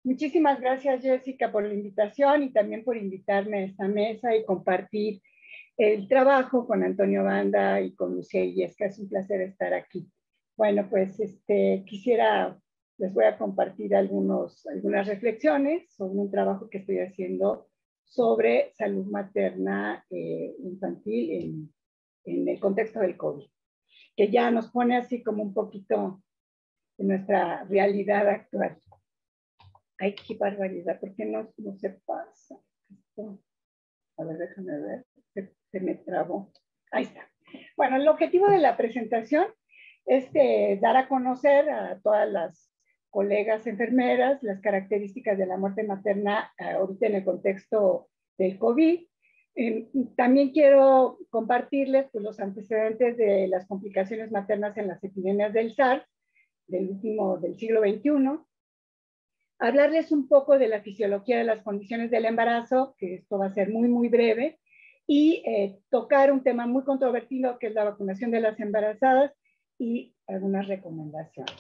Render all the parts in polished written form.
Muchísimas gracias, Jessica, por la invitación y también por invitarme a esta mesa y compartir el trabajo con Antonio Banda y con Lucía Illesca. Es un placer estar aquí. Bueno, pues les voy a compartir algunas reflexiones sobre un trabajo que estoy haciendo sobre salud materna infantil en el contexto del COVID, que ya nos pone así como un poquito en nuestra realidad actual. Ay, qué barbaridad, ¿por qué no se pasa? Esto, a ver, déjame ver, se me trabó. Ahí está. Bueno, el objetivo de la presentación es dar a conocer a todas las colegas enfermeras las características de la muerte materna ahorita en el contexto del COVID. También quiero compartirles pues, los antecedentes de las complicaciones maternas en las epidemias del SARS del siglo XXI. Hablarles un poco de la fisiología de las condiciones del embarazo, que esto va a ser muy, muy breve, y tocar un tema muy controvertido, que es la vacunación de las embarazadas y algunas recomendaciones.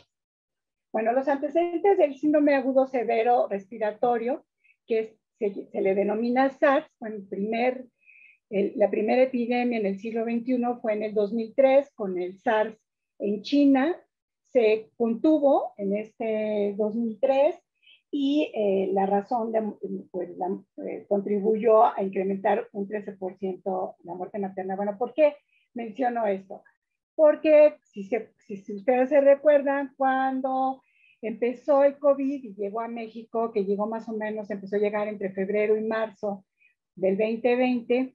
Bueno, los antecedentes del síndrome agudo severo respiratorio, que se le denomina SARS, la primera epidemia en el siglo XXI fue en el 2003 con el SARS en China, se contuvo en este 2003 y la razón contribuyó a incrementar un 13% la muerte materna. Bueno, ¿por qué menciono esto? Porque si ustedes se recuerdan, cuando empezó el COVID y llegó a México, que llegó más o menos, empezó a llegar entre febrero y marzo del 2020,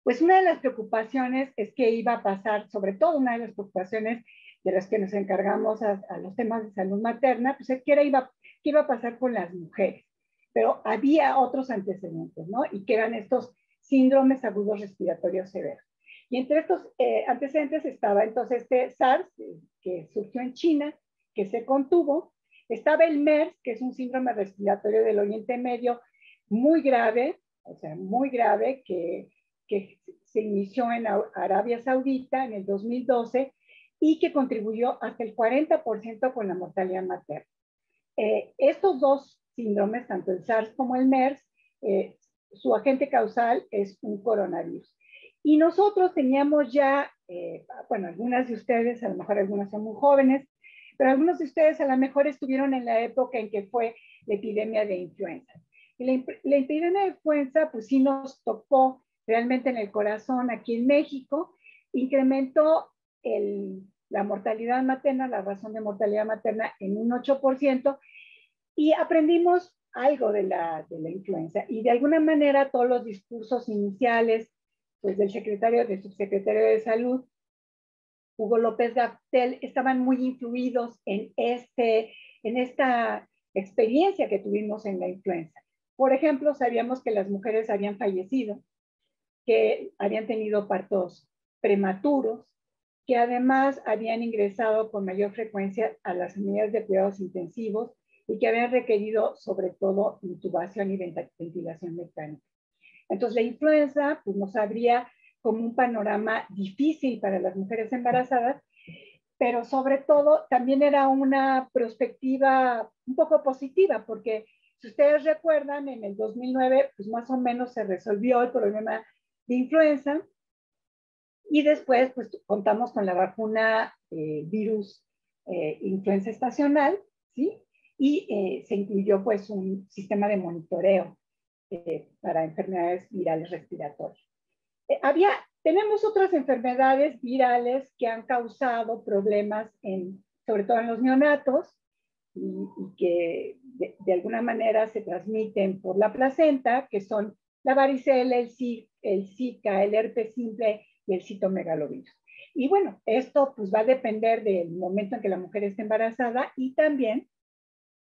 pues una de las preocupaciones es que iba a pasar, sobre todo una de las preocupaciones de las que nos encargamos a los temas de salud materna, pues es que qué iba a pasar con las mujeres. Pero había otros antecedentes, ¿no? Y que eran estos síndromes agudos respiratorios severos. Y entre estos antecedentes estaba entonces este SARS, que surgió en China, que se contuvo. Estaba el MERS, que es un síndrome respiratorio del Oriente Medio muy grave, o sea, muy grave, que se inició en Arabia Saudita en el 2012 y que contribuyó hasta el 40% con la mortalidad materna. Estos dos síndromes, tanto el SARS como el MERS, su agente causal es un coronavirus. Y nosotros teníamos ya, bueno, algunas de ustedes, a lo mejor algunas son muy jóvenes, pero algunos de ustedes a lo mejor estuvieron en la época en que fue la epidemia de influenza. Y la epidemia de influenza, pues sí nos tocó realmente en el corazón aquí en México, incrementó la mortalidad materna, la razón de mortalidad materna en un 8%, y aprendimos algo de la influenza. Y de alguna manera todos los discursos iniciales pues, del subsecretario de Salud, Hugo López-Gatell, estaban muy influidos en esta experiencia que tuvimos en la influenza. Por ejemplo, sabíamos que las mujeres habían fallecido, que habían tenido partos prematuros, que además habían ingresado con mayor frecuencia a las unidades de cuidados intensivos y que habían requerido sobre todo intubación y ventilación mecánica. Entonces la influenza pues, nos abría como un panorama difícil para las mujeres embarazadas, pero sobre todo también era una perspectiva un poco positiva, porque si ustedes recuerdan, en el 2009 pues más o menos se resolvió el problema de influenza y después pues contamos con la vacuna virus influenza estacional, ¿sí? Y se incluyó pues un sistema de monitoreo para enfermedades virales respiratorias. Tenemos otras enfermedades virales que han causado problemas sobre todo en los neonatos y que de alguna manera se transmiten por la placenta, que son la varicela, el Zika, el herpes simple y el citomegalovirus. Y bueno, esto pues va a depender del momento en que la mujer esté embarazada y también,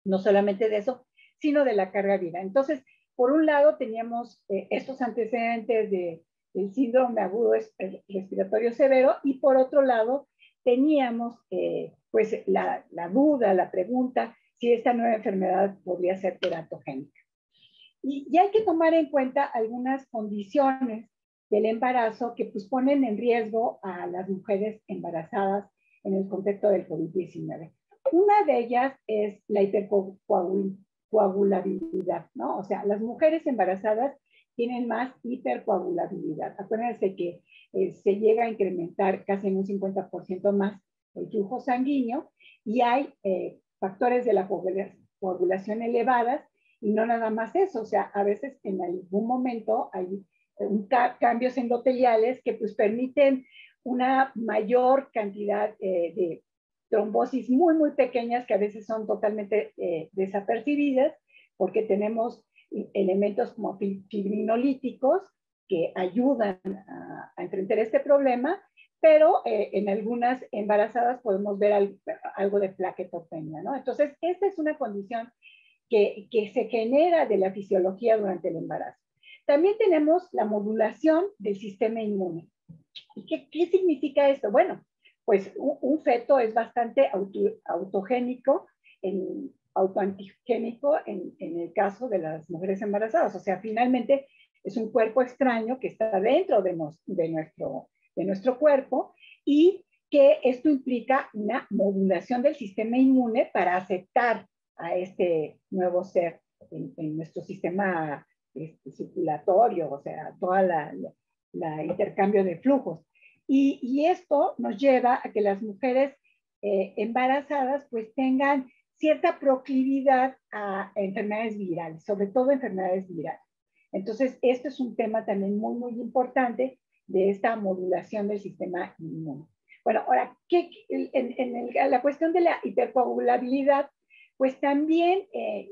no solamente de eso, sino de la carga viral. Entonces, por un lado teníamos estos antecedentes del síndrome agudo respiratorio severo y por otro lado teníamos pues la duda, la pregunta si esta nueva enfermedad podría ser teratogénica. Y hay que tomar en cuenta algunas condiciones del embarazo que pues ponen en riesgo a las mujeres embarazadas en el contexto del COVID-19. Una de ellas es la hipercoagulabilidad, ¿no? O sea, las mujeres embarazadas tienen más hipercoagulabilidad. Acuérdense que se llega a incrementar casi en un 50% más el flujo sanguíneo y hay factores de la coagulación elevadas y no nada más eso, o sea, a veces en algún momento hay cambios endoteliales que pues permiten una mayor cantidad de trombosis muy pequeñas que a veces son totalmente desapercibidas porque tenemos elementos como fibrinolíticos que ayudan a enfrentar este problema, pero en algunas embarazadas podemos ver algo de plaquetopenia, ¿no? Entonces, esta es una condición que se genera de la fisiología durante el embarazo. También tenemos la modulación del sistema inmune. ¿Y qué significa esto? Bueno, pues un feto es bastante autogénico, autoantigénico en el caso de las mujeres embarazadas. O sea, finalmente es un cuerpo extraño que está dentro de nuestro cuerpo y que esto implica una modulación del sistema inmune para aceptar a este nuevo ser en nuestro sistema circulatorio, o sea, toda la intercambio de flujos. Y esto nos lleva a que las mujeres embarazadas pues tengan cierta proclividad a enfermedades virales, sobre todo enfermedades virales. Entonces, esto es un tema también muy importante de esta modulación del sistema inmune. Bueno, ahora, la cuestión de la hipercoagulabilidad, pues también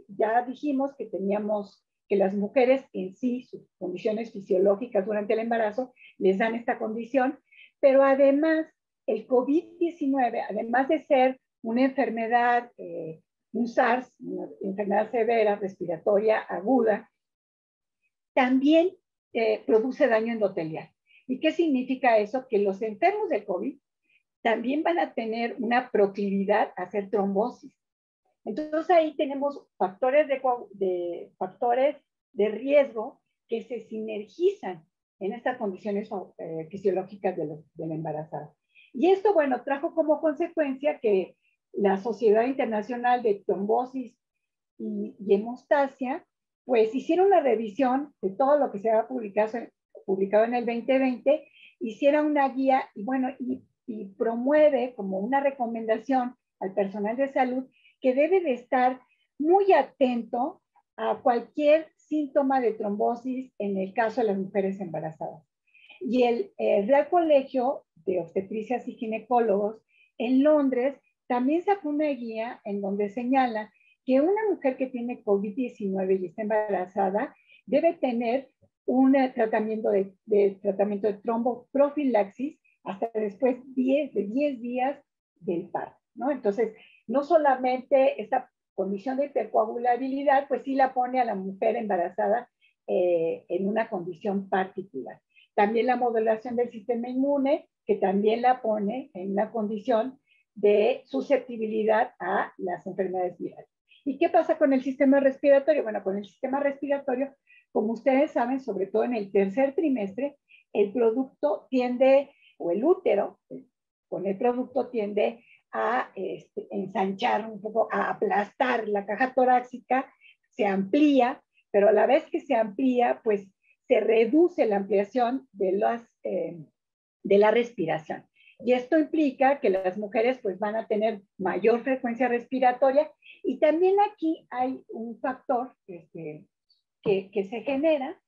ya dijimos que teníamos que las mujeres en sí, sus condiciones fisiológicas durante el embarazo, les dan esta condición, pero además el COVID-19, además de ser una enfermedad, un SARS, una enfermedad severa, respiratoria, aguda, también produce daño endotelial. ¿Y qué significa eso? Que los enfermos del COVID también van a tener una proclividad a hacer trombosis. Entonces ahí tenemos factores de riesgo que se sinergizan en estas condiciones fisiológicas de la embarazada. Y esto, bueno, trajo como consecuencia que la Sociedad Internacional de Trombosis y Hemostasia, pues hicieron una revisión de todo lo que se había publicado en el 2020, hiciera una guía y bueno, y promueve como una recomendación al personal de salud que debe de estar muy atento a cualquier síntoma de trombosis en el caso de las mujeres embarazadas. Y el Real Colegio de Obstetricias y Ginecólogos en Londres también sacó una guía en donde señala que una mujer que tiene COVID-19 y está embarazada debe tener un tratamiento de tromboprofilaxis hasta después de 10 días del parto, ¿no? Entonces, no solamente esta condición de hipercoagulabilidad, pues sí la pone a la mujer embarazada en una condición particular. También la modulación del sistema inmune, que también la pone en una condición de susceptibilidad a las enfermedades virales. ¿Y qué pasa con el sistema respiratorio? Bueno, con el sistema respiratorio, como ustedes saben, sobre todo en el tercer trimestre, el producto tiende, o el útero, con el producto tiende a ensanchar un poco, a aplastar la caja torácica, se amplía, pero a la vez que se amplía, pues se reduce la ampliación de la respiración. Y esto implica que las mujeres pues van a tener mayor frecuencia respiratoria y también aquí hay un factor que se genera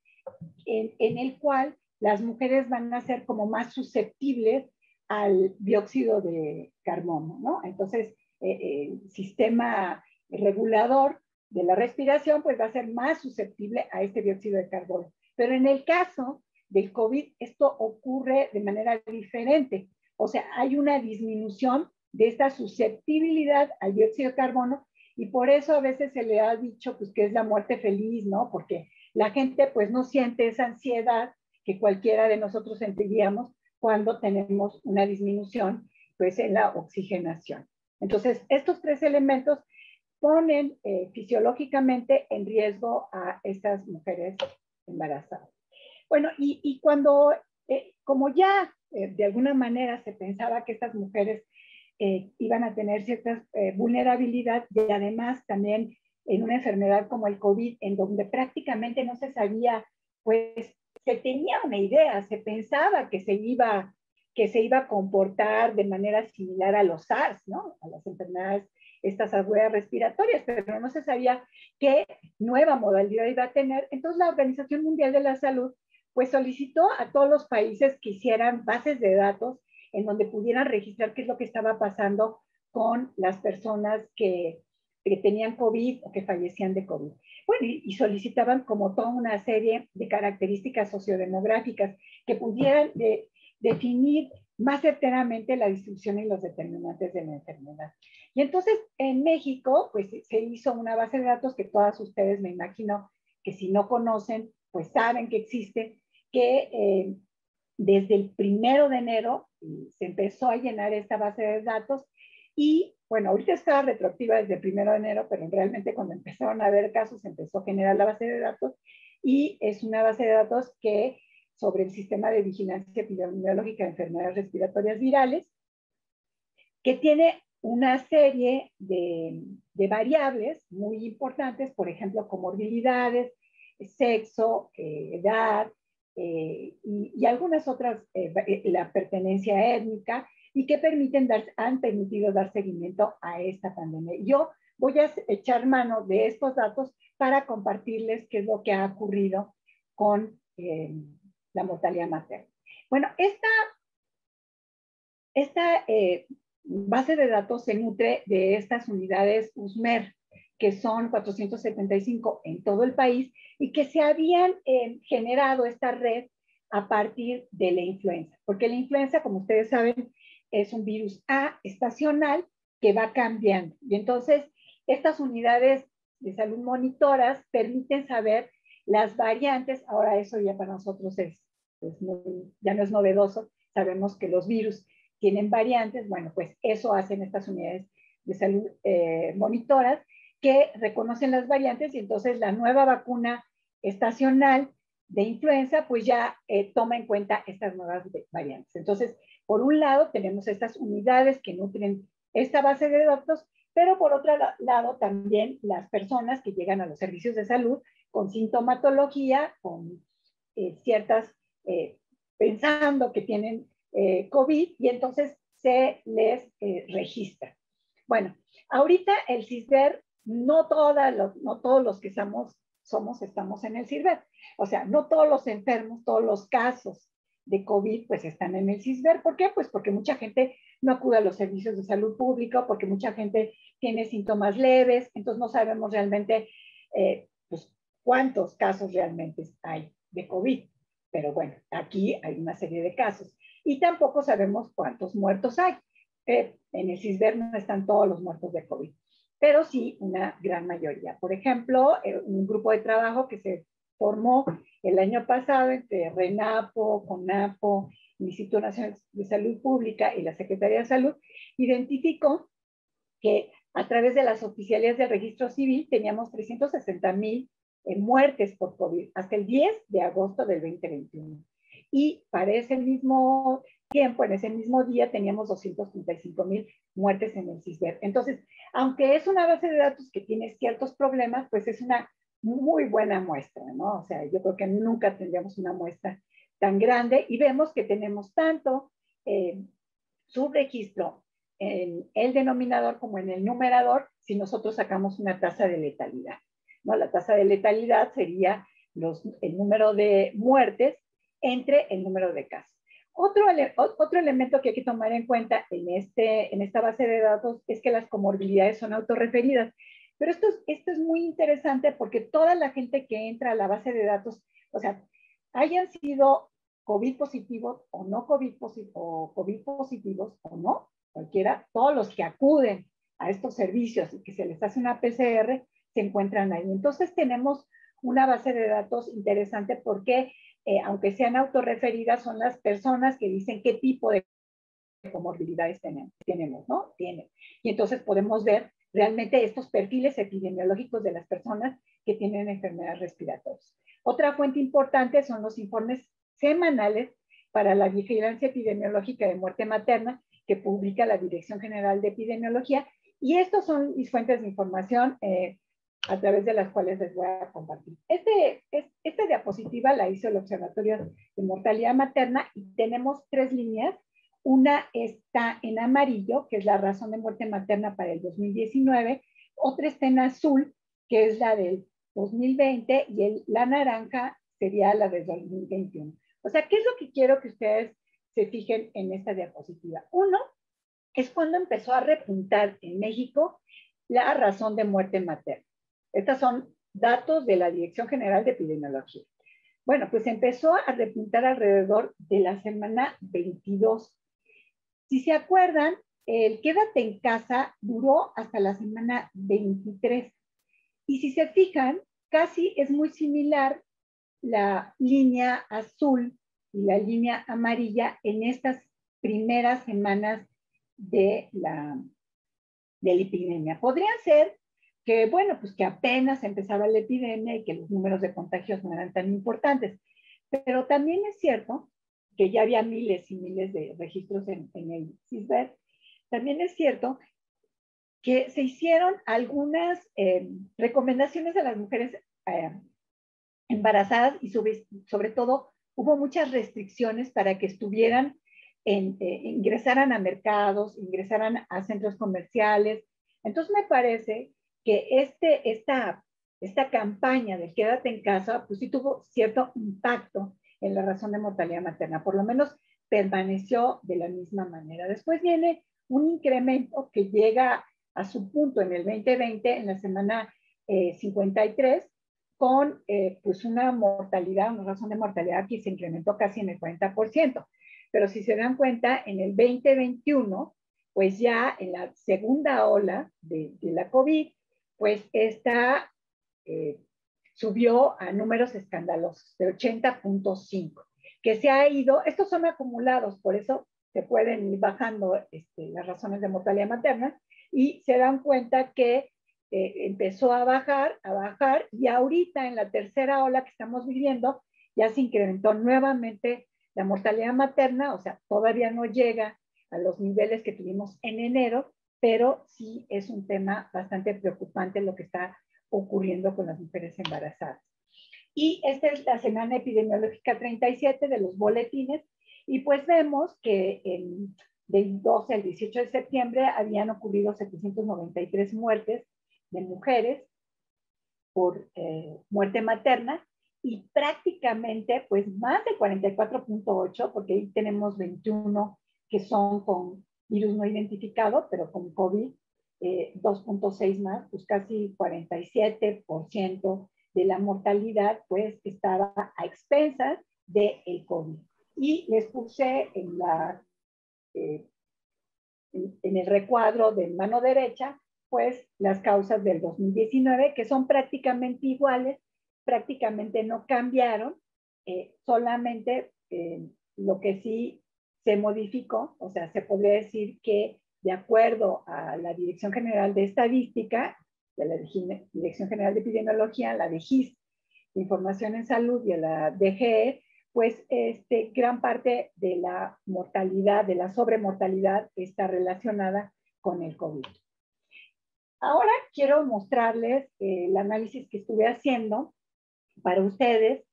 en el cual las mujeres van a ser como más susceptibles al dióxido de carbono, ¿no? Entonces, el sistema regulador de la respiración pues va a ser más susceptible a este dióxido de carbono. Pero en el caso del COVID, esto ocurre de manera diferente. O sea, hay una disminución de esta susceptibilidad al dióxido de carbono y por eso a veces se le ha dicho pues, que es la muerte feliz, ¿no? Porque la gente pues no siente esa ansiedad que cualquiera de nosotros sentiríamos cuando tenemos una disminución pues, en la oxigenación. Entonces, estos tres elementos ponen fisiológicamente en riesgo a estas mujeres embarazadas. Bueno, y cuando, como ya de alguna manera se pensaba que estas mujeres iban a tener cierta vulnerabilidad y además también en una enfermedad como el COVID, en donde prácticamente no se sabía, pues se tenía una idea, se pensaba que se iba a comportar de manera similar a los SARS, ¿no? A las enfermedades, estas agudas respiratorias, pero no se sabía qué nueva modalidad iba a tener. Entonces la Organización Mundial de la Salud pues solicitó a todos los países que hicieran bases de datos en donde pudieran registrar qué es lo que estaba pasando con las personas que tenían COVID o que fallecían de COVID. Bueno, y solicitaban como toda una serie de características sociodemográficas que pudieran definir más certeramente la distribución y los determinantes de la enfermedad. Y entonces en México, pues se hizo una base de datos que todas ustedes me imagino que si no conocen, pues saben que existe, que desde el 1 de enero se empezó a llenar esta base de datos y bueno, ahorita está retroactiva desde el 1 de enero, pero realmente cuando empezaron a haber casos se empezó a generar la base de datos y es una base de datos que sobre el sistema de vigilancia epidemiológica de enfermedades respiratorias virales, que tiene una serie de variables muy importantes, por ejemplo, comorbilidades, sexo, edad, y algunas otras, la pertenencia étnica, y que han permitido dar seguimiento a esta pandemia. Yo voy a echar mano de estos datos para compartirles qué es lo que ha ocurrido con la mortalidad materna. Bueno, esta base de datos se nutre de estas unidades USMER, que son 475 en todo el país y que se habían generado esta red a partir de la influenza. Porque la influenza, como ustedes saben, es un virus A estacional que va cambiando. Y entonces, estas unidades de salud monitoras permiten saber las variantes. Ahora eso ya para nosotros ya no es novedoso. Sabemos que los virus tienen variantes. Bueno, pues eso hacen estas unidades de salud monitoras que reconocen las variantes y entonces la nueva vacuna estacional de influenza pues ya toma en cuenta estas nuevas variantes. Entonces, por un lado tenemos estas unidades que nutren esta base de datos, pero por otro lado también las personas que llegan a los servicios de salud con sintomatología, con ciertas, pensando que tienen COVID y entonces se les registra. Bueno, ahorita el CISBER, no todos los que estamos en el CISBER. O sea, no todos los enfermos, todos los casos de COVID pues están en el CISBER. ¿Por qué? Pues porque mucha gente no acude a los servicios de salud pública, porque mucha gente tiene síntomas leves, entonces no sabemos realmente pues, cuántos casos realmente hay de COVID. Pero bueno, aquí hay una serie de casos. Y tampoco sabemos cuántos muertos hay. En el CISBER no están todos los muertos de COVID, pero sí una gran mayoría. Por ejemplo, un grupo de trabajo que se formó el año pasado entre RENAPO, CONAPO, el Instituto Nacional de Salud Pública y la Secretaría de Salud, identificó que a través de las oficialías del registro civil teníamos 360,000 muertes por COVID hasta el 10 de agosto del 2021. Y para ese mismo tiempo, en ese mismo día, teníamos 235,000 muertes en el CISBER. Entonces, aunque es una base de datos que tiene ciertos problemas, pues es una muy buena muestra, ¿no? O sea, yo creo que nunca tendríamos una muestra tan grande y vemos que tenemos tanto subregistro en el denominador como en el numerador si nosotros sacamos una tasa de letalidad, ¿no? La tasa de letalidad sería el número de muertes entre el número de casos. Otro elemento que hay que tomar en cuenta en esta base de datos es que las comorbilidades son autorreferidas. Pero esto es muy interesante porque toda la gente que entra a la base de datos, o sea, hayan sido COVID positivos o no COVID positivos o no, cualquiera, todos los que acuden a estos servicios y que se les hace una PCR se encuentran ahí. Entonces tenemos una base de datos interesante porque aunque sean autorreferidas, son las personas que dicen qué tipo de comorbilidades tenemos, ¿no? Tienen. Y entonces podemos ver realmente estos perfiles epidemiológicos de las personas que tienen enfermedades respiratorias. Otra fuente importante son los informes semanales para la vigilancia epidemiológica de muerte materna que publica la Dirección General de Epidemiología. Y estos son mis fuentes de información. a través de las cuales les voy a compartir. Esta diapositiva la hizo el Observatorio de Mortalidad Materna y tenemos 3 líneas. Una está en amarillo, que es la razón de muerte materna para el 2019. Otra está en azul, que es la del 2020, y la naranja sería la del 2021. O sea, ¿qué es lo que quiero que ustedes se fijen en esta diapositiva? Uno, es cuando empezó a repuntar en México la razón de muerte materna. Estos son datos de la Dirección General de Epidemiología. Bueno, pues empezó a repuntar alrededor de la semana 22. Si se acuerdan, el quédate en casa duró hasta la semana 23. Y si se fijan, casi es muy similar la línea azul y la línea amarilla en estas primeras semanas de la epidemia. Podría ser que, bueno, pues que apenas empezaba la epidemia y que los números de contagios no eran tan importantes. Pero también es cierto que ya había miles y miles de registros en el CISBER. También es cierto que se hicieron algunas recomendaciones a las mujeres embarazadas y sobre todo hubo muchas restricciones para que estuvieran ingresaran a mercados, ingresaran a centros comerciales. Entonces me parece que esta campaña del quédate en casa, pues sí tuvo cierto impacto en la razón de mortalidad materna, por lo menos permaneció de la misma manera. Después viene un incremento que llega a su punto en el 2020, en la semana 53, con pues una mortalidad, una razón de mortalidad que se incrementó casi en el 40%. Pero si se dan cuenta, en el 2021, pues ya en la segunda ola de la COVID, pues subió a números escandalosos de 80.5, que se ha ido, estos son acumulados, por eso se pueden ir bajando las razones de mortalidad materna, y se dan cuenta que empezó a bajar, y ahorita en la tercera ola que estamos viviendo, ya se incrementó nuevamente la mortalidad materna, o sea, todavía no llega a los niveles que tuvimos en enero, pero sí es un tema bastante preocupante lo que está ocurriendo con las mujeres embarazadas. Y esta es la semana epidemiológica 37 de los boletines, y pues vemos que del 12 al 18 de septiembre habían ocurrido 793 muertes de mujeres por muerte materna, y prácticamente pues más de 44.8, porque ahí tenemos 21 que son con virus no identificado, pero con COVID, 2.6 más, pues casi 47% de la mortalidad pues estaba a expensas del COVID. Y les puse en el recuadro de mano derecha pues las causas del 2019, que son prácticamente iguales, prácticamente no cambiaron, solamente lo que sí se modificó, o sea, se podría decir que de acuerdo a la Dirección General de Estadística, de la Dirección General de Epidemiología, la DGIS, de Información en Salud y a la DGE, pues gran parte de la mortalidad, de la sobremortalidad, está relacionada con el COVID. Ahora quiero mostrarles el análisis que estuve haciendo para ustedes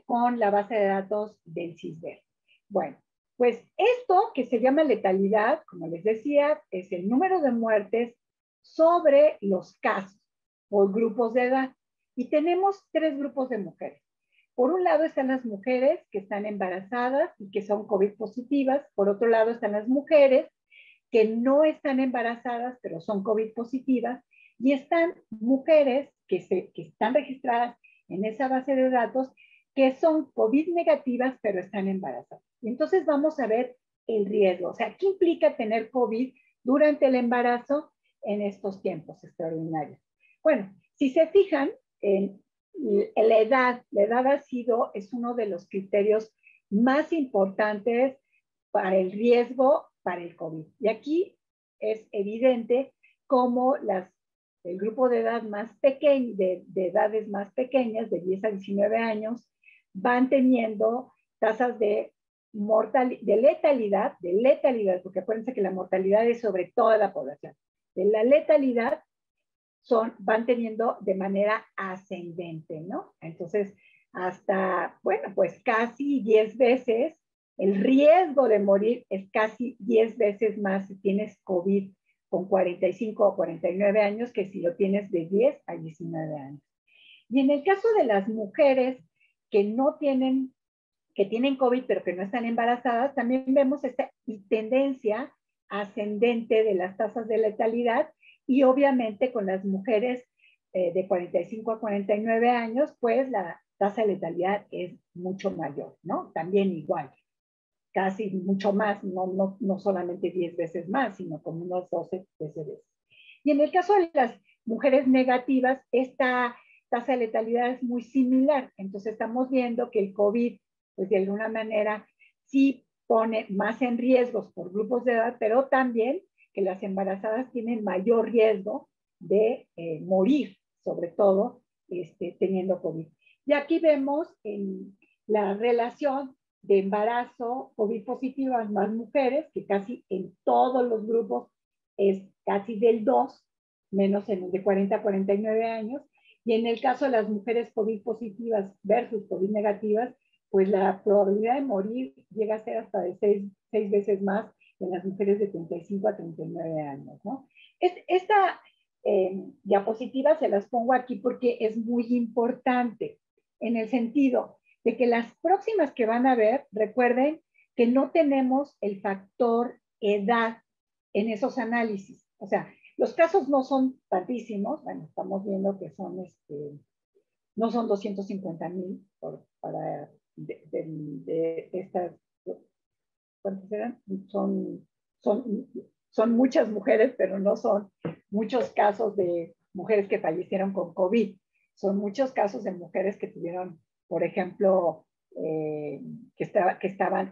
con la base de datos del CISBER. Bueno, pues esto que se llama letalidad, como les decía, es el número de muertes sobre los casos por grupos de edad. Y tenemos 3 grupos de mujeres. Por un lado están las mujeres que están embarazadas y que son COVID positivas. Por otro lado están las mujeres que no están embarazadas, pero son COVID positivas. Y están mujeres que están registradas en esa base de datos que son COVID negativas, pero están embarazadas. Y entonces vamos a ver el riesgo. O sea, ¿qué implica tener COVID durante el embarazo en estos tiempos extraordinarios? Bueno, si se fijan, la edad es uno de los criterios más importantes para el riesgo para el COVID. Y aquí es evidente cómo el grupo de edad más pequeño, de edades más pequeñas, de 10 a 19 años, van teniendo tasas de letalidad, porque acuérdense que la mortalidad es sobre toda la población, de la letalidad van teniendo de manera ascendente, ¿no? Entonces, hasta, bueno, pues casi 10 veces, el riesgo de morir es casi 10 veces más si tienes COVID con 45 o 49 años que si lo tienes de 10 a 19 años. Y en el caso de las mujeres que no tienen, que tienen COVID pero que no están embarazadas, también vemos esta tendencia ascendente de las tasas de letalidad y obviamente con las mujeres de 45 a 49 años, pues la tasa de letalidad es mucho mayor, ¿no? También igual, casi mucho más, no solamente 10 veces más, sino como unos 12 veces. Y en el caso de las mujeres negativas, esta tasa de letalidad es muy similar. Entonces estamos viendo que el COVID, pues de alguna manera, sí pone más en riesgos por grupos de edad, pero también que las embarazadas tienen mayor riesgo de morir, sobre todo teniendo COVID. Y aquí vemos en la relación de embarazo COVID positivo en más mujeres, que casi en todos los grupos es casi del 2, menos en los de 40 a 49 años. Y en el caso de las mujeres COVID positivas versus COVID negativas, pues la probabilidad de morir llega a ser hasta de 6 veces más en las mujeres de 35 a 39 años, ¿no? Esta diapositiva se las pongo aquí porque es muy importante en el sentido de que las próximas que van a ver, recuerden que no tenemos el factor edad en esos análisis. O sea, los casos no son tantísimos, bueno, estamos viendo que son, no son 250,000 para de estas, ¿cuántas eran? Son muchas mujeres, pero no son muchos casos de mujeres que fallecieron con COVID. Son muchos casos de mujeres que tuvieron, por ejemplo, que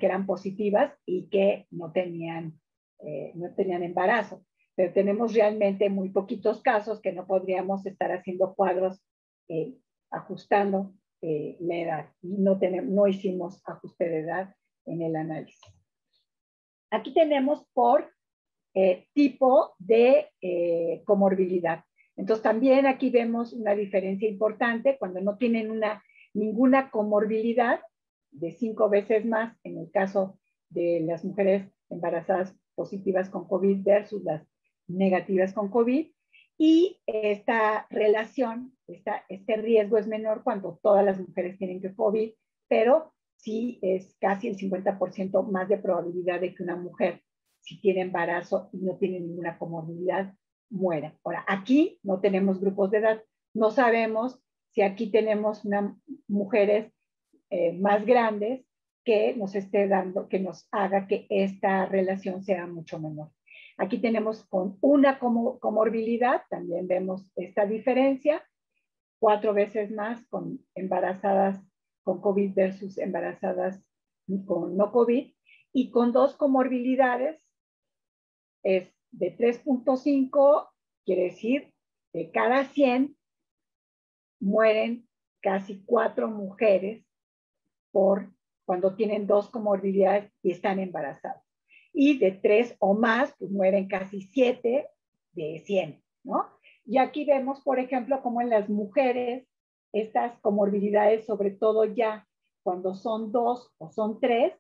eran positivas y que no tenían embarazo. Pero tenemos realmente muy poquitos casos que no podríamos estar haciendo cuadros ajustando la edad. Y no hicimos ajuste de edad en el análisis. Aquí tenemos por tipo de comorbilidad. Entonces también aquí vemos una diferencia importante cuando no tienen ninguna comorbilidad, de 5 veces más en el caso de las mujeres embarazadas positivas con COVID versus las negativas con COVID. Y esta relación, este riesgo es menor cuando todas las mujeres tienen COVID, pero sí es casi el 50% más de probabilidad de que una mujer, si tiene embarazo y no tiene ninguna comorbilidad, muera. Ahora, aquí no tenemos grupos de edad. No sabemos si aquí tenemos mujeres más grandes que nos esté dando, que nos haga que esta relación sea mucho menor. Aquí tenemos con una comorbilidad, también vemos esta diferencia, 4 veces más con embarazadas con COVID versus embarazadas con no COVID, y con 2 comorbilidades es de 3.5, quiere decir, de cada 100 mueren casi 4 mujeres por cuando tienen 2 comorbilidades y están embarazadas. Y de 3 o más, pues mueren casi 7 de 100, ¿no? Y aquí vemos, por ejemplo, cómo en las mujeres estas comorbilidades, sobre todo ya cuando son 2 o son 3,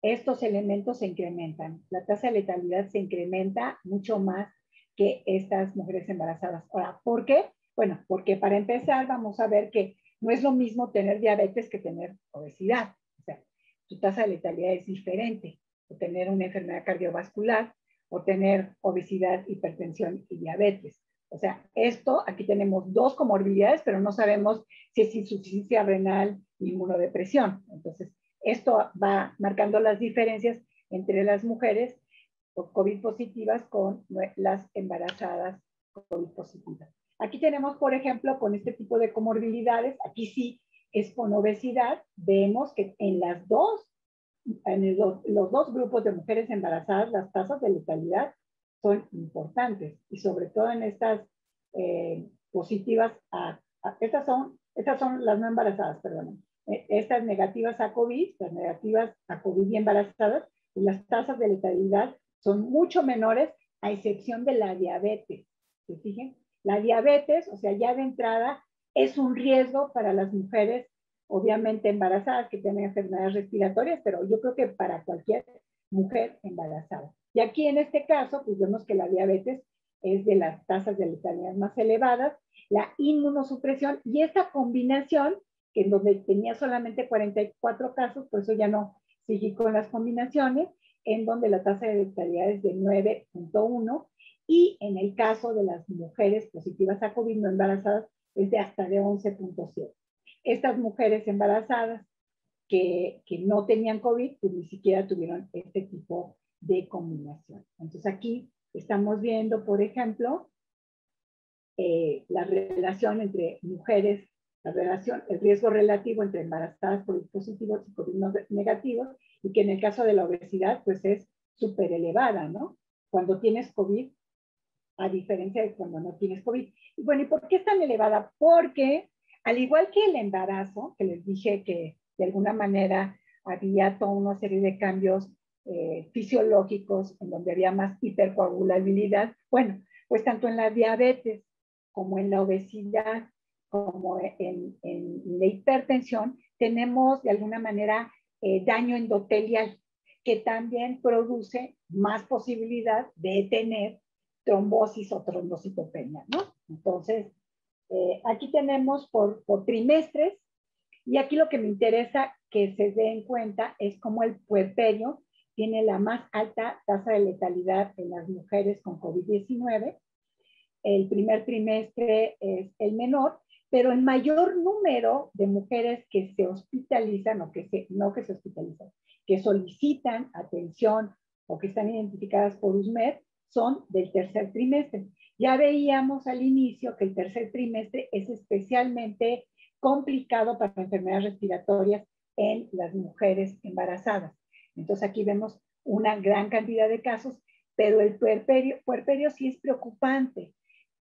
estos elementos se incrementan. La tasa de letalidad se incrementa mucho más que estas mujeres embarazadas. Ahora, ¿por qué? Bueno, porque para empezar vamos a ver que no es lo mismo tener diabetes que tener obesidad. O sea, tu tasa de letalidad es diferente. O tener una enfermedad cardiovascular, o tener obesidad, hipertensión y diabetes. O sea, aquí tenemos 2 comorbilidades, pero no sabemos si es insuficiencia renal, inmunodepresión. Entonces, esto va marcando las diferencias entre las mujeres COVID positivas con las embarazadas COVID positivas. Aquí tenemos, por ejemplo, con este tipo de comorbilidades, aquí sí es con obesidad, vemos que en los 2 grupos de mujeres embarazadas, las tasas de letalidad son importantes, y sobre todo en estas positivas, estas son las no embarazadas, perdón. Estas negativas a COVID, las negativas a COVID y embarazadas, las tasas de letalidad son mucho menores, a excepción de la diabetes. ¿Se fijan? La diabetes, o sea, ya de entrada, es un riesgo para las mujeres, obviamente embarazadas, que tienen enfermedades respiratorias, pero yo creo que para cualquier mujer embarazada. Y aquí en este caso, pues vemos que la diabetes es de las tasas de letalidad más elevadas, la inmunosupresión y esta combinación, que en donde tenía solamente 44 casos, por eso ya no seguí con las combinaciones, en donde la tasa de letalidad es de 9.1 y en el caso de las mujeres positivas a COVID no embarazadas es de hasta de 11.7. Estas mujeres embarazadas que no tenían COVID, pues ni siquiera tuvieron este tipo de combinación. Entonces aquí estamos viendo, por ejemplo, la relación entre mujeres, la relación, el riesgo relativo entre embarazadas por positivos y COVID negativos, y que en el caso de la obesidad, pues es súper elevada, ¿no? Cuando tienes COVID, a diferencia de cuando no tienes COVID. Y bueno, ¿y por qué es tan elevada? Porque al igual que el embarazo, que les dije que de alguna manera había toda una serie de cambios fisiológicos en donde había más hipercoagulabilidad, bueno, pues tanto en la diabetes como en la obesidad, como en la hipertensión, tenemos de alguna manera daño endotelial, que también produce más posibilidad de tener trombosis o trombocitopenia, ¿no? Entonces, aquí tenemos por trimestres, y aquí lo que me interesa que se dé en cuenta es cómo el puerperio tiene la más alta tasa de letalidad en las mujeres con COVID-19. El primer trimestre es el menor, pero el mayor número de mujeres que se hospitalizan, no que se hospitalizan, que solicitan atención o que están identificadas por USMED, son del tercer trimestre. Ya veíamos al inicio que el tercer trimestre es especialmente complicado para enfermedades respiratorias en las mujeres embarazadas. Entonces aquí vemos una gran cantidad de casos, pero el puerperio sí es preocupante.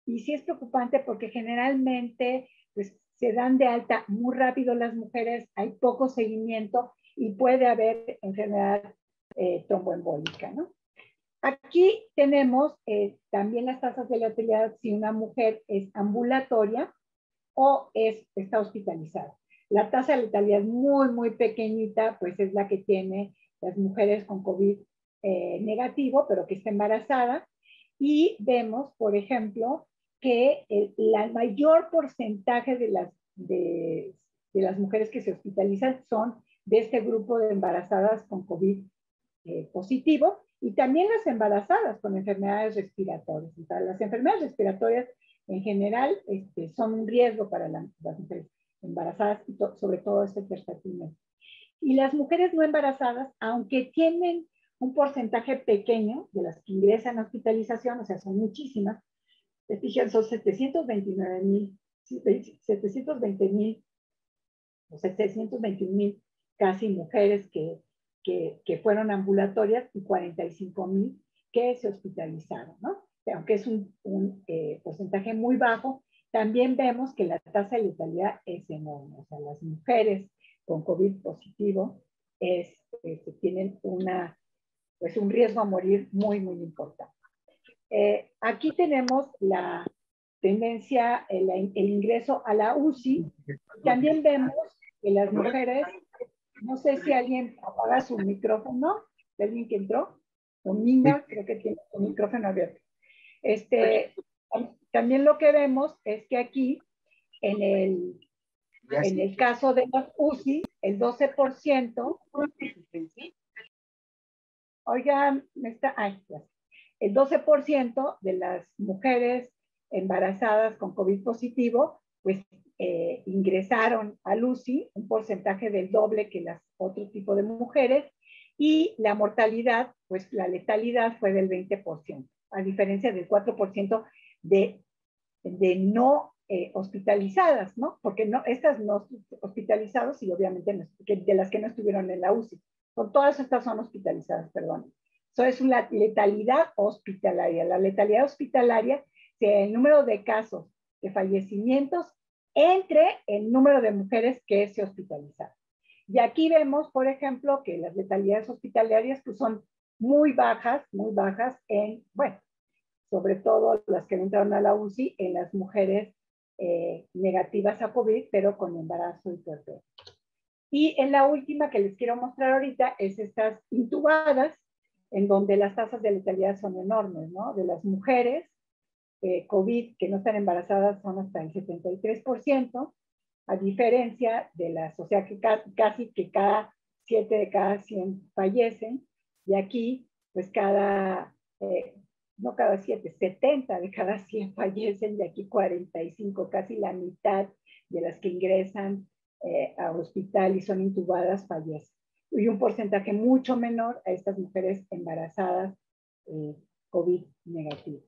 Y sí es preocupante porque generalmente pues, se dan de alta muy rápido las mujeres, hay poco seguimiento y puede haber enfermedad tromboembólica, ¿no? Aquí tenemos también las tasas de letalidad si una mujer es ambulatoria o está hospitalizada. La tasa de letalidad muy, muy pequeñita, pues es la que tiene las mujeres con COVID negativo, pero que está embarazada. Y vemos, por ejemplo, que el mayor porcentaje de las mujeres que se hospitalizan son de este grupo de embarazadas con COVID positivo y también las embarazadas con enfermedades respiratorias. Entonces, las enfermedades respiratorias en general son un riesgo para las mujeres embarazadas y sobre todo este tercer trimestre. Y las mujeres no embarazadas, aunque tienen un porcentaje pequeño de las que ingresan a hospitalización, o sea, son muchísimas, fijan, son 720,000 o 721,000 casi mujeres que fueron ambulatorias y 45,000 que se hospitalizaron, ¿no? Aunque es un porcentaje muy bajo, también vemos que la tasa de letalidad es enorme. O sea, las mujeres con COVID positivo tienen pues un riesgo a morir muy, muy importante. Aquí tenemos la tendencia, el ingreso a la UCI. También vemos que las mujeres, no sé si alguien apaga su micrófono, alguien que entró, Dominga, creo que tiene su micrófono abierto. También lo que vemos es que aquí, en el caso de las UCI, el 12%, oigan, el 12% de las mujeres embarazadas con COVID positivo, pues ingresaron al UCI, un porcentaje del doble que las otro tipo de mujeres, y la mortalidad, pues la letalidad fue del 20%, a diferencia del 4% de no hospitalizadas, ¿no? Porque estas no hospitalizadas y obviamente de las que no estuvieron en la UCI. Todas estas son hospitalizadas, perdón. Eso es una letalidad hospitalaria. La letalidad hospitalaria es el número de casos de fallecimientos entre el número de mujeres que se hospitalizaron. Y aquí vemos, por ejemplo, que las letalidades hospitalarias pues, son muy bajas sobre todo las que entraron a la UCI, en las mujeres negativas a COVID, pero con embarazo y puerperio. Y en la última que les quiero mostrar ahorita es estas intubadas, en donde las tasas de letalidad son enormes, ¿no? De las mujeres COVID que no están embarazadas son hasta el 73%, a diferencia de las, o sea, que casi que cada 7 de cada 100 fallecen, y aquí, pues no cada 7, 70 de cada 100 fallecen, y aquí 45, casi la mitad de las que ingresan a hospital y son intubadas fallecen. Y un porcentaje mucho menor a estas mujeres embarazadas COVID negativo.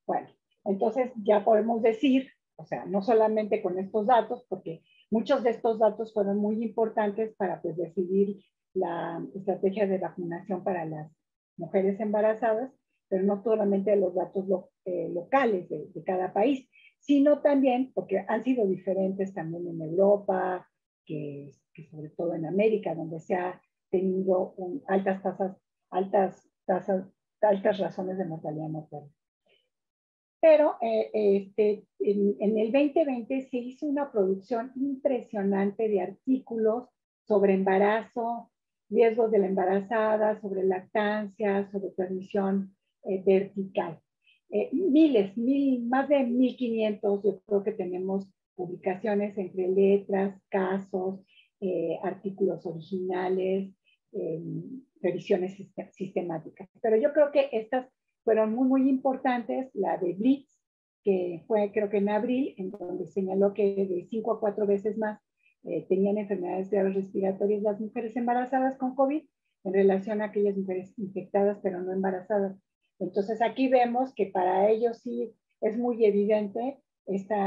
Bueno, entonces ya podemos decir, o sea, no solamente con estos datos, porque muchos de estos datos fueron muy importantes para pues, decidir la estrategia de vacunación para las mujeres embarazadas, pero no solamente los datos locales de cada país, sino también, porque han sido diferentes también en Europa, que sobre todo en América, donde se ha tenido altas razones de mortalidad materna. Pero en el 2020 se hizo una producción impresionante de artículos sobre embarazo, riesgos de la embarazada, sobre lactancia, sobre transmisión vertical. Más de 1,500, yo creo que tenemos publicaciones entre letras, casos, artículos originales, revisiones sistemáticas. Pero yo creo que estas fueron muy importantes, la de Blitz, que fue creo que en abril, en donde señaló que de 5 a 4 veces más tenían enfermedades graves respiratorias las mujeres embarazadas con COVID en relación a aquellas mujeres infectadas pero no embarazadas. Entonces aquí vemos que para ellos sí es muy evidente este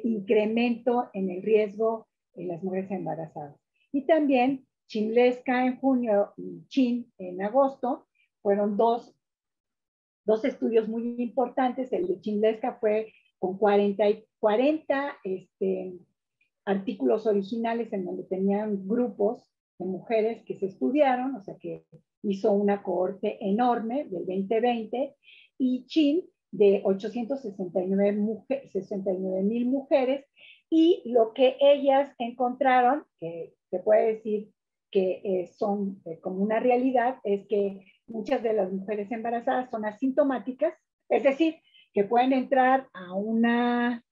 incremento en el riesgo en las mujeres embarazadas. Y también Chimlesca en junio y Chin en agosto fueron dos estudios muy importantes. El de Chimlesca fue con 40 artículos originales en donde tenían grupos de mujeres que se estudiaron, o sea que hizo una cohorte enorme del 2020, y Chin de 869,000 mujeres, y lo que ellas encontraron, que se puede decir que son como una realidad, es que muchas de las mujeres embarazadas son asintomáticas, es decir, que pueden entrar a una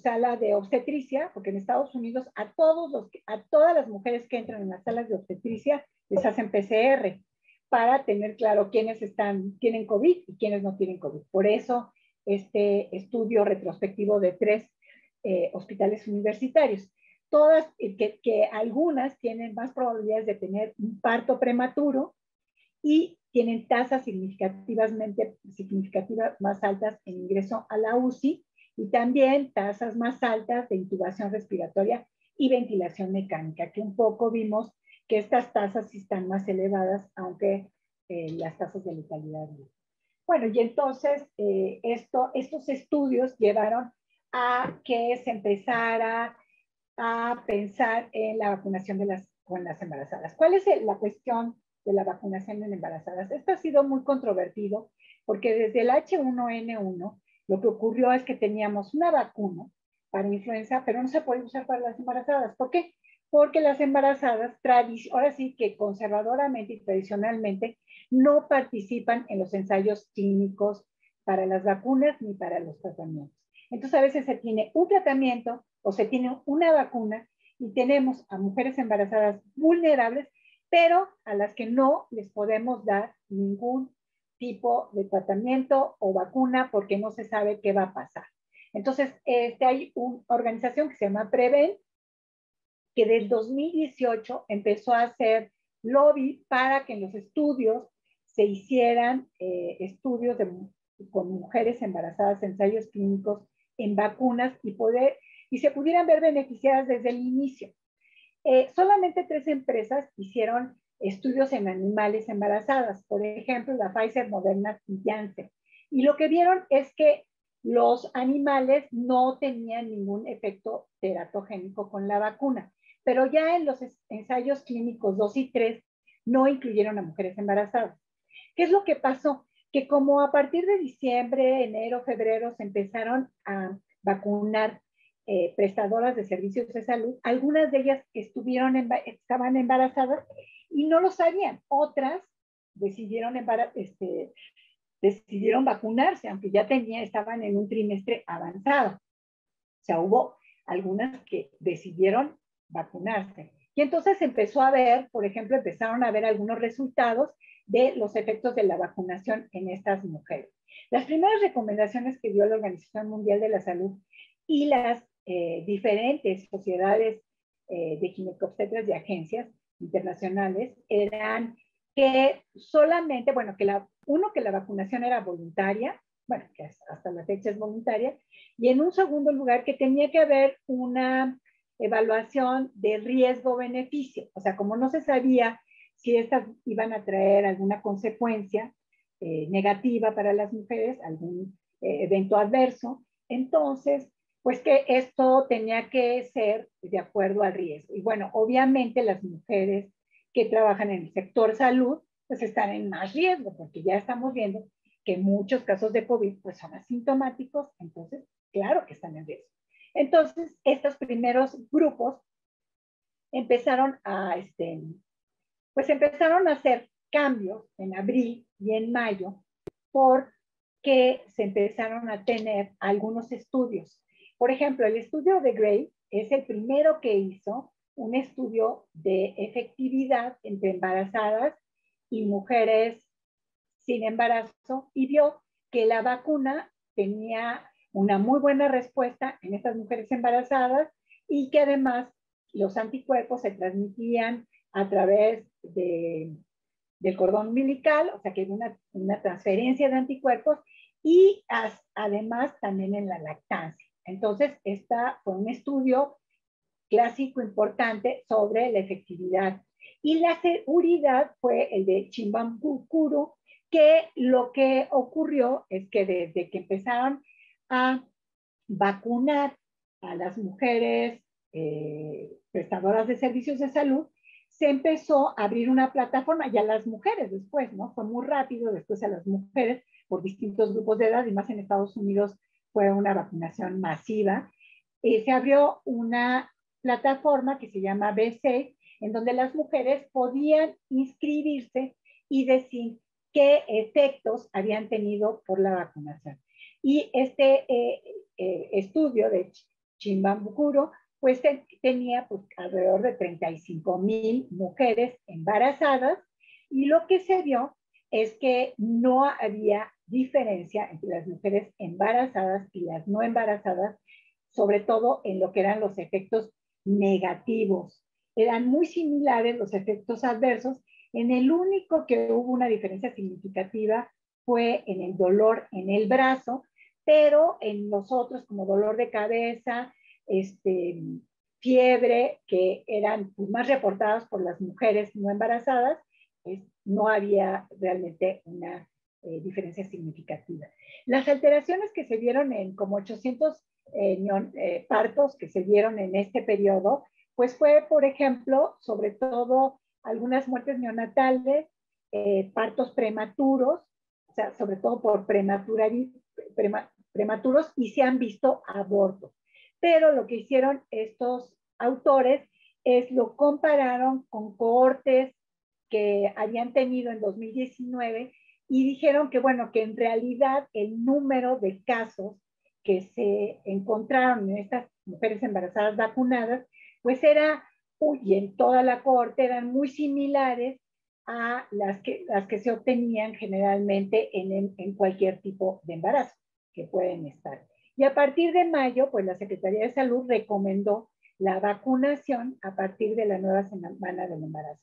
sala de obstetricia, porque en Estados Unidos a todas las mujeres que entran en las salas de obstetricia les hacen PCR para tener claro quiénes tienen COVID y quiénes no tienen COVID. Por eso este estudio retrospectivo de 3 hospitales universitarios. Todas, que algunas tienen más probabilidades de tener un parto prematuro y tienen tasas significativas más altas en ingreso a la UCI, y también tasas más altas de intubación respiratoria y ventilación mecánica, que un poco vimos que estas tasas sí están más elevadas, aunque las tasas de letalidad no. Bueno, y entonces estos estudios llevaron a que se empezara a pensar en la vacunación con las embarazadas. ¿Cuál es la cuestión de la vacunación en embarazadas? Esto ha sido muy controvertido porque desde el H1N1 lo que ocurrió es que teníamos una vacuna para influenza, pero no se puede usar para las embarazadas. ¿Por qué? Porque las embarazadas, ahora sí que conservadoramente y tradicionalmente, no participan en los ensayos clínicos para las vacunas ni para los tratamientos. Entonces a veces se tiene un tratamiento o se tiene una vacuna y tenemos a mujeres embarazadas vulnerables, pero a las que no les podemos dar ningún tipo de tratamiento o vacuna porque no se sabe qué va a pasar. Entonces, hay una organización que se llama Preven, que del 2018 empezó a hacer lobby para que en los estudios se hicieran estudios con mujeres embarazadas, ensayos clínicos en vacunas y se pudieran ver beneficiadas desde el inicio. Solamente 3 empresas hicieron estudios en animales embarazadas, por ejemplo, la Pfizer, Moderna y Janssen. Y lo que vieron es que los animales no tenían ningún efecto teratogénico con la vacuna, pero ya en los ensayos clínicos 2 y 3 no incluyeron a mujeres embarazadas. ¿Qué es lo que pasó? Que como a partir de diciembre, enero, febrero se empezaron a vacunar prestadoras de servicios de salud, algunas de ellas estaban embarazadas y no lo sabían. Otras decidieron, decidieron vacunarse, aunque ya estaban en un trimestre avanzado. O sea, hubo algunas que decidieron vacunarse. Y entonces empezó a ver, por ejemplo, empezaron a ver algunos resultados de los efectos de la vacunación en estas mujeres. Las primeras recomendaciones que dio la Organización Mundial de la Salud y las diferentes sociedades de ginecobstetras y agencias internacionales eran que solamente, bueno, que la vacunación era voluntaria, bueno, que hasta la fecha es voluntaria, y en un segundo lugar que tenía que haber una evaluación de riesgo-beneficio. O sea, como no se sabía si estas iban a traer alguna consecuencia negativa para las mujeres, algún evento adverso, entonces, pues que esto tenía que ser de acuerdo al riesgo. Y bueno, obviamente las mujeres que trabajan en el sector salud, pues están en más riesgo, porque ya estamos viendo que muchos casos de COVID pues son asintomáticos, entonces, claro que están en riesgo. Entonces, estos primeros grupos empezaron pues empezaron a hacer cambios en abril y en mayo porque se empezaron a tener algunos estudios. Por ejemplo, el estudio de Gray es el primero que hizo un estudio de efectividad entre embarazadas y mujeres sin embarazo y vio que la vacuna tenía una muy buena respuesta en estas mujeres embarazadas y que además los anticuerpos se transmitían a través del cordón umbilical, o sea que hay una transferencia de anticuerpos y además también en la lactancia. Entonces, esta fue un estudio clásico importante sobre la efectividad. Y la seguridad fue el de Chimbambukuro, que lo que ocurrió es que desde que empezaron a vacunar a las mujeres prestadoras de servicios de salud, se empezó a abrir una plataforma, y a las mujeres después, ¿no? Fue muy rápido después a las mujeres por distintos grupos de edad, y más en Estados Unidos fue una vacunación masiva. Se abrió una plataforma que se llama B6, en donde las mujeres podían inscribirse y decir qué efectos habían tenido por la vacunación. Y este estudio de Chimbambukuro pues tenía pues, alrededor de 35,000 mujeres embarazadas y lo que se vio es que no había diferencia entre las mujeres embarazadas y las no embarazadas, sobre todo en lo que eran los efectos negativos. Eran muy similares los efectos adversos. En el único que hubo una diferencia significativa fue en el dolor en el brazo, pero en los otros como dolor de cabeza, fiebre, que eran pues, más reportadas por las mujeres no embarazadas, no había realmente una diferencia significativa. Las alteraciones que se vieron en como 800 partos que se dieron en este periodo, pues fue, por ejemplo, sobre todo algunas muertes neonatales, partos prematuros, o sea, sobre todo por prematuros y se han visto abortos. Pero lo que hicieron estos autores es lo compararon con cohortes que habían tenido en 2019 y dijeron que, bueno, que en realidad el número de casos que se encontraron en estas mujeres embarazadas vacunadas, pues era, y en toda la cohorte eran muy similares a las que se obtenían generalmente en cualquier tipo de embarazo que pueden estar. Y a partir de mayo, pues la Secretaría de Salud recomendó la vacunación a partir de la nueva semana del embarazo.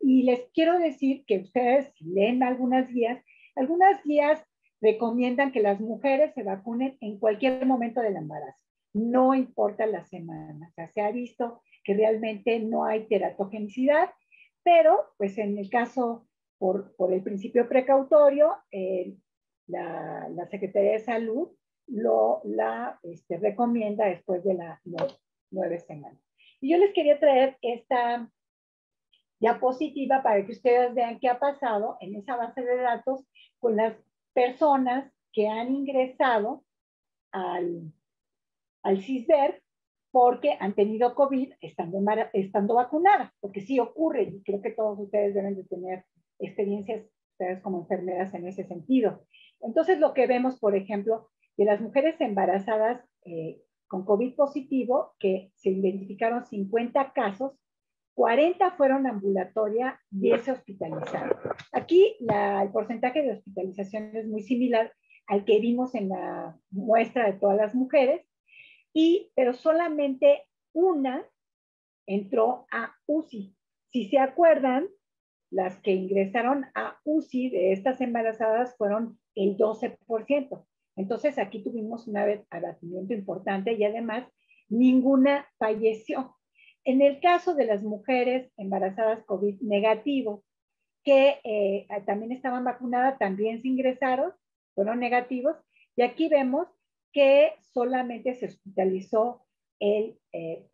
Y les quiero decir que ustedes, si leen algunas guías recomiendan que las mujeres se vacunen en cualquier momento del embarazo, no importa la semana. O sea, se ha visto que realmente no hay teratogenicidad, pero pues en el caso, por el principio precautorio, la Secretaría de Salud la recomienda después de las 9 semanas. Y yo les quería traer esta diapositiva para que ustedes vean qué ha pasado en esa base de datos con las personas que han ingresado al CISBER porque han tenido COVID estando vacunadas, porque sí ocurre, y creo que todos ustedes deben de tener experiencias, ustedes como enfermeras en ese sentido. Entonces, lo que vemos, por ejemplo, de las mujeres embarazadas con COVID positivo, que se identificaron 50 casos, 40 fueron ambulatoria, 10 se hospitalizaron. Aquí el porcentaje de hospitalización es muy similar al que vimos en la muestra de todas las mujeres, pero solamente una entró a UCI. Si se acuerdan, las que ingresaron a UCI de estas embarazadas fueron el 12%. Entonces aquí tuvimos un abatimiento importante y además ninguna falleció. En el caso de las mujeres embarazadas COVID negativo, que también estaban vacunadas, también se ingresaron, fueron negativos, y aquí vemos que solamente se hospitalizó el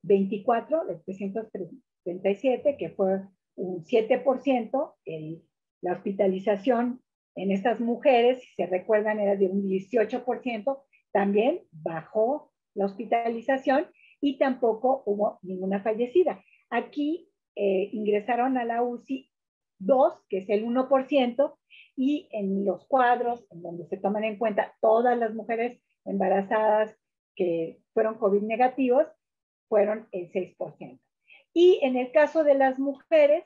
24 de 337, que fue un 7%, la hospitalización en estas mujeres, si se recuerdan, era de un 18%, también bajó la hospitalización y tampoco hubo ninguna fallecida. Aquí ingresaron a la UCI 2, que es el 1%, y en los cuadros en donde se toman en cuenta todas las mujeres embarazadas que fueron COVID negativos, fueron el 6%. Y en el caso de las mujeres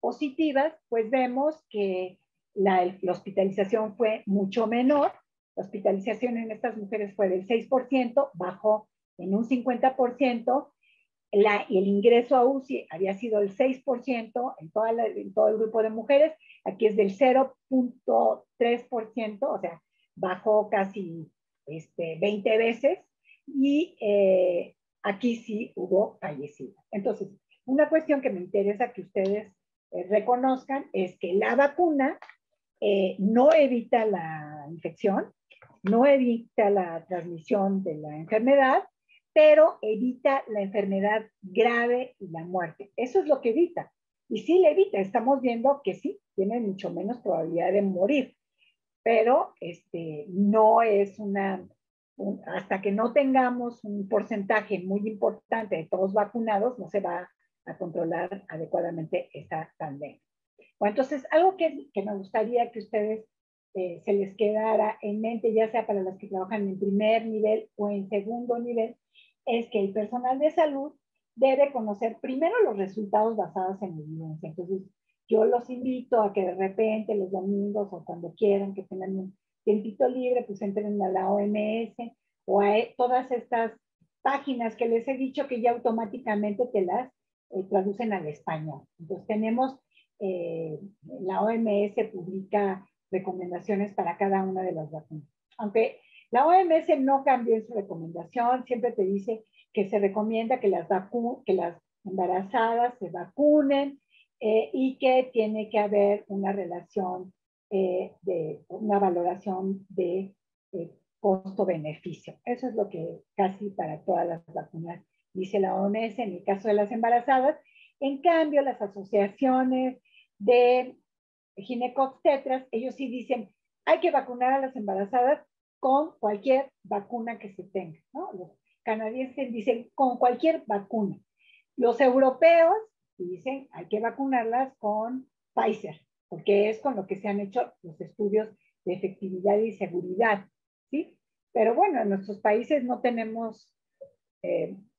positivas, pues vemos que la hospitalización fue mucho menor. La hospitalización en estas mujeres fue del 6%, bajó en un 50%. Y el ingreso a UCI había sido el 6% en todo el grupo de mujeres. Aquí es del 0.3%, o sea, bajó casi 20 veces. Y aquí sí hubo fallecidos. Entonces, una cuestión que me interesa que ustedes reconozcan es que la vacuna no evita la infección, no evita la transmisión de la enfermedad, pero evita la enfermedad grave y la muerte. Eso es lo que evita. Y sí la evita. Estamos viendo que sí, tiene mucho menos probabilidad de morir, pero no es hasta que no tengamos un porcentaje muy importante de todos vacunados, no se va a controlar adecuadamente esta pandemia. Bueno, entonces, algo que me gustaría que ustedes se les quedara en mente, ya sea para las que trabajan en primer nivel o en segundo nivel, es que el personal de salud debe conocer primero los resultados basados en evidencia. Entonces, yo los invito a que de repente los domingos o cuando quieran que tengan un tiempito libre, pues entren a la OMS o a todas estas páginas que les he dicho que ya automáticamente te las traducen al español. Entonces, tenemos la OMS publica recomendaciones para cada una de las vacunas. Aunque la OMS no cambió en su recomendación, siempre te dice que se recomienda que las embarazadas se vacunen y que tiene que haber una relación de una valoración de costo-beneficio. Eso es lo que casi para todas las vacunas dice la OMS en el caso de las embarazadas. En cambio, las asociaciones de ginecobstetras, ellos sí dicen, hay que vacunar a las embarazadas con cualquier vacuna que se tenga, ¿no? Los canadienses dicen con cualquier vacuna. Los europeos dicen, hay que vacunarlas con Pfizer, porque es con lo que se han hecho los estudios de efectividad y seguridad, ¿sí? Pero bueno, en nuestros países no tenemos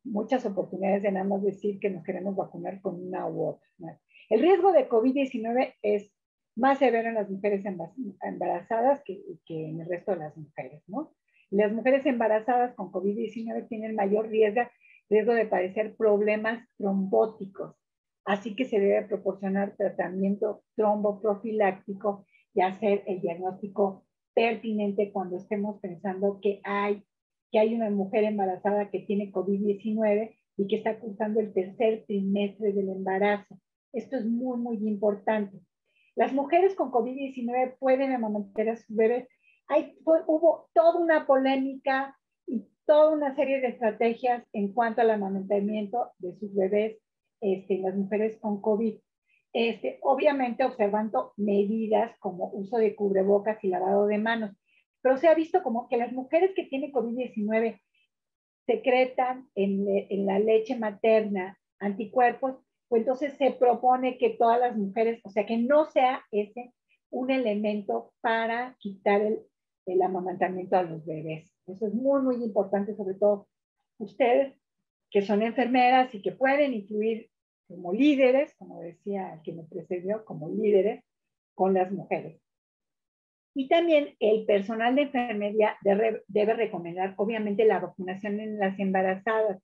muchas oportunidades de nada más decir que nos queremos vacunar con una u otra, ¿no? El riesgo de COVID-19 es más severo en las mujeres embarazadas que en el resto de las mujeres, ¿no? Las mujeres embarazadas con COVID-19 tienen mayor riesgo de padecer problemas trombóticos, así que se debe proporcionar tratamiento tromboprofiláctico y hacer el diagnóstico pertinente cuando estemos pensando que hay una mujer embarazada que tiene COVID-19 y que está cursando el tercer trimestre del embarazo. Esto es muy, muy importante. Las mujeres con COVID-19 pueden amamantar a sus bebés. Hubo toda una polémica y toda una serie de estrategias en cuanto al amamantamiento de sus bebés las mujeres con COVID. Obviamente observando medidas como uso de cubrebocas y lavado de manos, pero se ha visto como que las mujeres que tienen COVID-19 secretan en la leche materna anticuerpos, pues entonces se propone que todas las mujeres, o sea, que no sea ese un elemento para quitar el amamantamiento a los bebés. Eso es muy, muy importante, sobre todo ustedes que son enfermeras y que pueden influir como líderes, como decía el que me precedió, como líderes con las mujeres. Y también el personal de enfermería debe recomendar, obviamente, la vacunación en las embarazadas.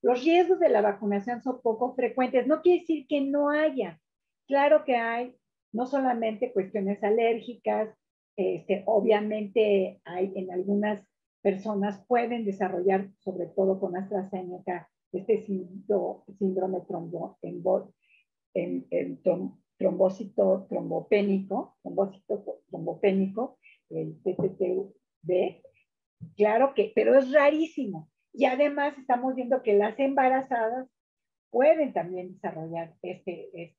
Los riesgos de la vacunación son poco frecuentes. No quiere decir que no haya. Claro que hay, no solamente cuestiones alérgicas, obviamente hay en algunas personas pueden desarrollar, sobre todo con AstraZeneca, este síndrome trombócito trombopénico, el TTTB, claro que, pero es rarísimo. Y además estamos viendo que las embarazadas pueden también desarrollar este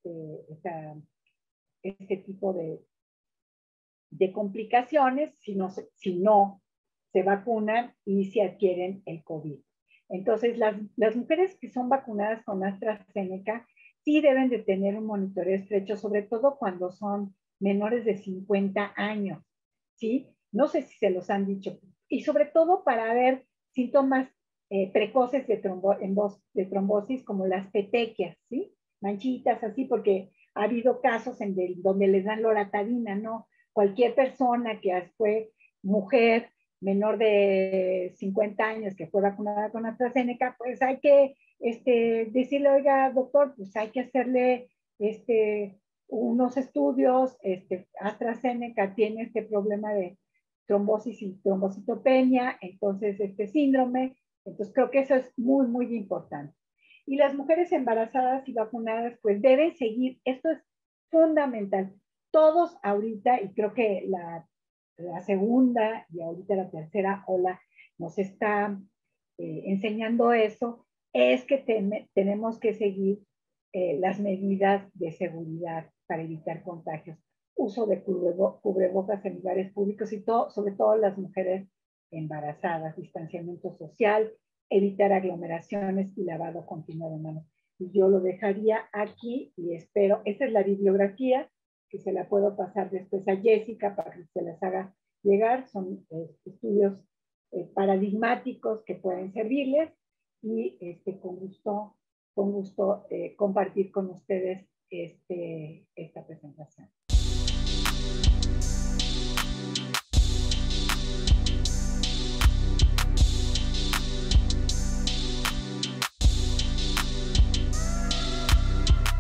tipo de complicaciones si no se vacunan y si adquieren el COVID. Entonces, las mujeres que son vacunadas con AstraZeneca sí deben de tener un monitoreo estrecho, sobre todo cuando son menores de 50 años, ¿sí? No sé si se los han dicho. Y sobre todo para ver síntomas precoces de trombosis como las petequias, ¿sí? Manchitas así, porque ha habido casos donde les dan loratadina, ¿no? Cualquier persona que fue mujer menor de 50 años que fue vacunada con AstraZeneca, pues hay que decirle, oiga, doctor, pues hay que hacerle unos estudios. AstraZeneca tiene este problema de trombosis y trombocitopenia, entonces este síndrome. Entonces creo que eso es muy, muy importante. Y las mujeres embarazadas y vacunadas, pues deben seguir, esto es fundamental. Todos ahorita, y creo que la segunda y ahorita la tercera ola nos está enseñando eso, es que tenemos que seguir las medidas de seguridad para evitar contagios. Uso de cubrebocas en lugares públicos y todo, sobre todo las mujeres embarazadas, distanciamiento social, evitar aglomeraciones y lavado continuo de manos. Y yo lo dejaría aquí y espero, esa es la bibliografía que se la puedo pasar después a Jessica para que se las haga llegar. Son estudios paradigmáticos que pueden servirles y con gusto compartir con ustedes esta presentación.